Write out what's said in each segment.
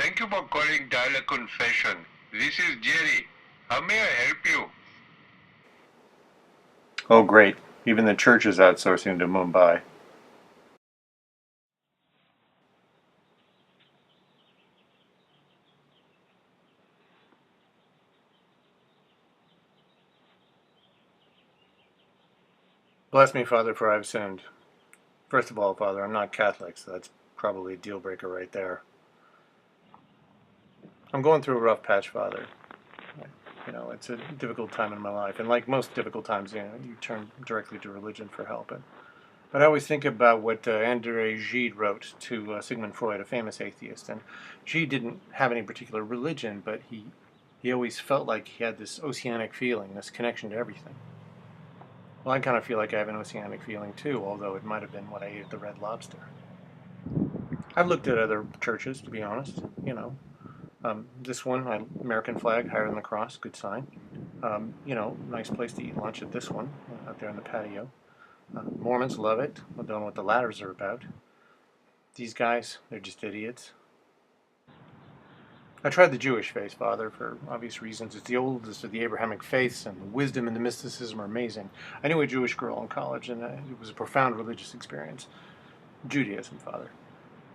Thank you for calling Dial a Confession. This is Jerry. How may I help you? Oh, great. Even the church is outsourcing to Mumbai. Bless me, Father, for I've sinned. First of all, Father, I'm not Catholic, so that's probably a deal breaker right there. I'm going through a rough patch, Father. It's a difficult time in my life, and like most difficult times, you turn directly to religion for help. But I always think about what André Gide wrote to Sigmund Freud, a famous atheist. And Gide didn't have any particular religion, but he always felt like he had this oceanic feeling, this connection to everything. Well, I kind of feel like I have an oceanic feeling too, although it might have been what I ate at the Red Lobster. I've looked at other churches, to be honest. This one, American flag higher than the cross, good sign. Nice place to eat lunch at this one, out there on the patio. Mormons love it. I don't know what the ladders are about. These guys, they're just idiots. I tried the Jewish faith, Father, for obvious reasons. It's the oldest of the Abrahamic faiths, and the wisdom and the mysticism are amazing. I knew a Jewish girl in college, and it was a profound religious experience. Judaism, Father.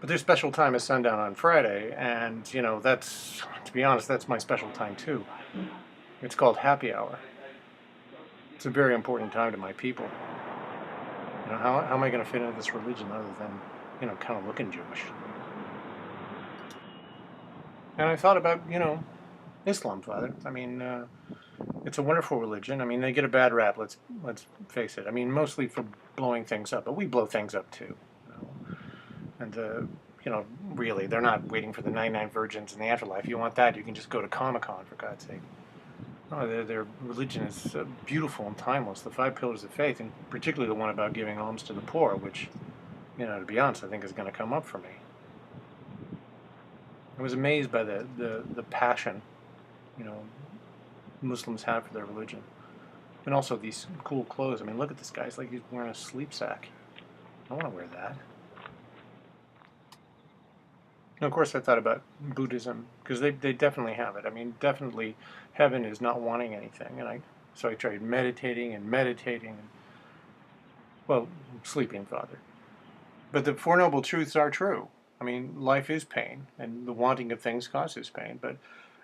But their special time is sundown on Friday, and, that's, to be honest, that's my special time too. It's called happy hour. It's a very important time to my people. How am I going to fit into this religion other than, kind of looking Jewish? And I thought about, Islam, Father. It's a wonderful religion. They get a bad rap. Let's face it. Mostly for blowing things up, but we blow things up too. And really, they're not waiting for the 99 virgins in the afterlife. You want that? You can just go to Comic-Con, for God's sake. No, their religion is beautiful and timeless. The five pillars of faith, and particularly the one about giving alms to the poor, which, to be honest, I think is going to come up for me. I was amazed by the passion, you know, Muslims have for their religion. And also these cool clothes. Look at this guy. It's like he's wearing a sleep sack. I want to wear that. And of course, I thought about Buddhism, because they definitely have it. Definitely heaven is not wanting anything. So I tried meditating and meditating. Well, sleeping, Father. But the Four Noble Truths are true. Life is pain, and the wanting of things causes pain. But,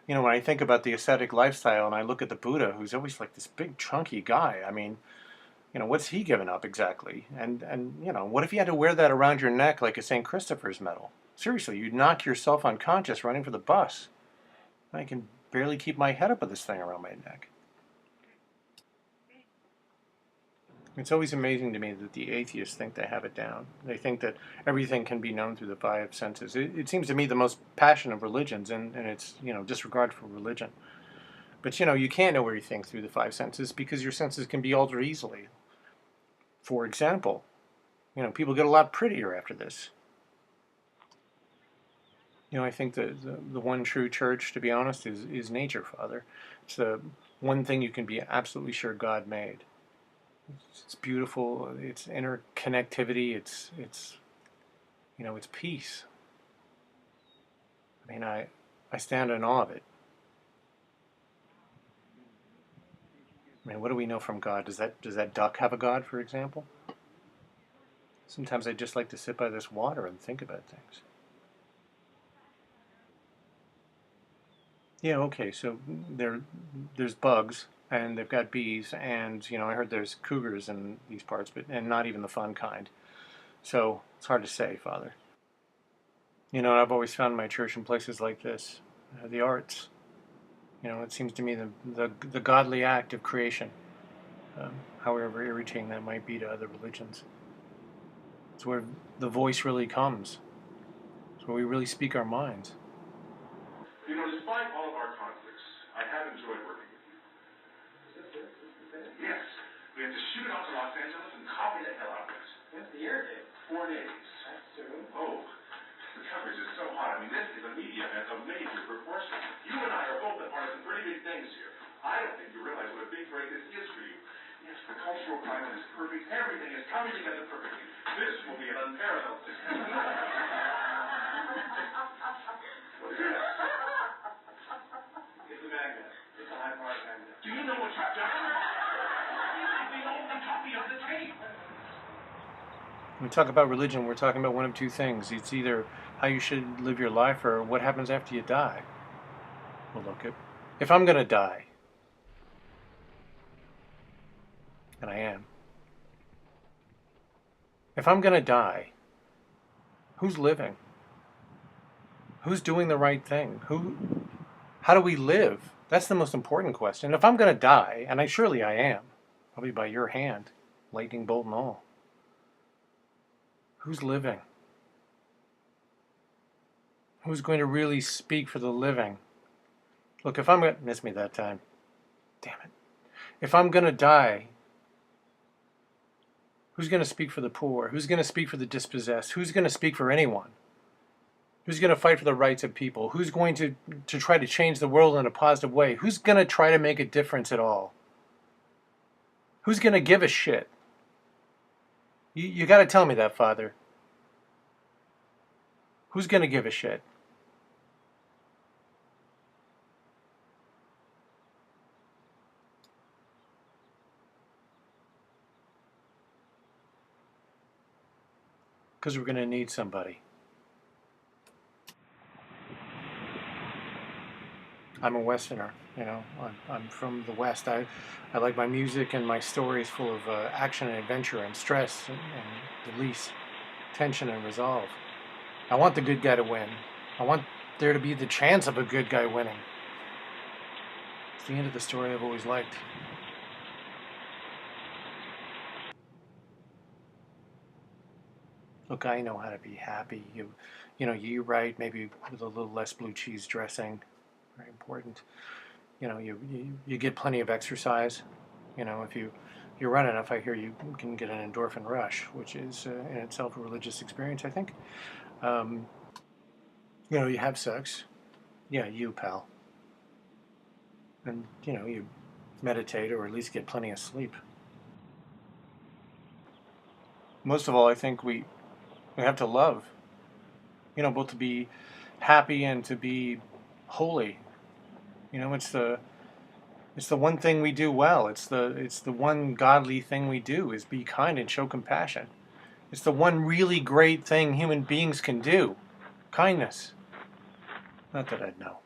when I think about the ascetic lifestyle and I look at the Buddha, who's always like this big, chunky guy, what's he given up exactly? And what if you had to wear that around your neck like a St. Christopher's medal? Seriously, you'd knock yourself unconscious running for the bus. I can barely keep my head up with this thing around my neck. It's always amazing to me that the atheists think they have it down. They think that everything can be known through the five senses. It seems to me the most passion of religions, and it's, disregard for religion. But, you can't know everything through the five senses because your senses can be altered easily. For example, people get a lot prettier after this. I think the one true church, to be honest, is nature, Father. It's the one thing you can be absolutely sure God made. It's beautiful. It's interconnectivity. It's peace. I stand in awe of it. What do we know from God? Does that duck have a God, for example? Sometimes I just like to sit by this water and think about things. Yeah, okay. So there's bugs, and they've got bees, and I heard there's cougars in these parts, and not even the fun kind. So it's hard to say, Father. I've always found my church in places like this, the arts. It seems to me the godly act of creation, however irritating that might be to other religions. It's where the voice really comes. It's where we really speak our minds. Despite all of our conflicts, I have enjoyed working with you. Yes. We have to shoot it off to Los Angeles and copy the hell out of it. What's the air date? 4 days. That's soon. Oh, the coverage is so hot. This is a media event of major proportions. You and I are both a part of some pretty big things here. I don't think you realize what a big break this is for you. Yes, the cultural climate is perfect. Everything is coming together perfectly. This will be an unparalleled success. What is that? Do you know what you've done? You have the only copy of the tape. When we talk about religion, we're talking about one of two things. It's either how you should live your life or what happens after you die. Well, look, if I'm going to die, and I am, if I'm going to die, who's living? Who's doing the right thing? How do we live? That's the most important question. If I'm going to die, and surely I am, probably by your hand, lightning bolt and all, who's living? Who's going to really speak for the living? Look, if I'm going to miss me that time, damn it. If I'm going to die, who's going to speak for the poor? Who's going to speak for the dispossessed? Who's going to speak for anyone? Who's going to fight for the rights of people? Who's going to try to change the world in a positive way? Who's going to try to make a difference at all? Who's going to give a shit? You got to tell me that, Father. Who's going to give a shit? Because we're going to need somebody. I'm a Westerner, I'm from the West. I like my music and my stories full of action and adventure and stress and release, tension and resolve. I want the good guy to win. I want there to be the chance of a good guy winning. It's the end of the story I've always liked. Look, I know how to be happy. You write maybe with a little less blue cheese dressing. Very important. You get plenty of exercise. If you run enough, I hear you can get an endorphin rush, which is in itself a religious experience, I think. You have sex. Yeah, you, pal. And, you meditate or at least get plenty of sleep. Most of all, I think we have to love. Both to be happy and to be holy. It's the one thing we do well. It's the one godly thing we do is be kind and show compassion. It's the one really great thing human beings can do. Kindness. Not that I'd know.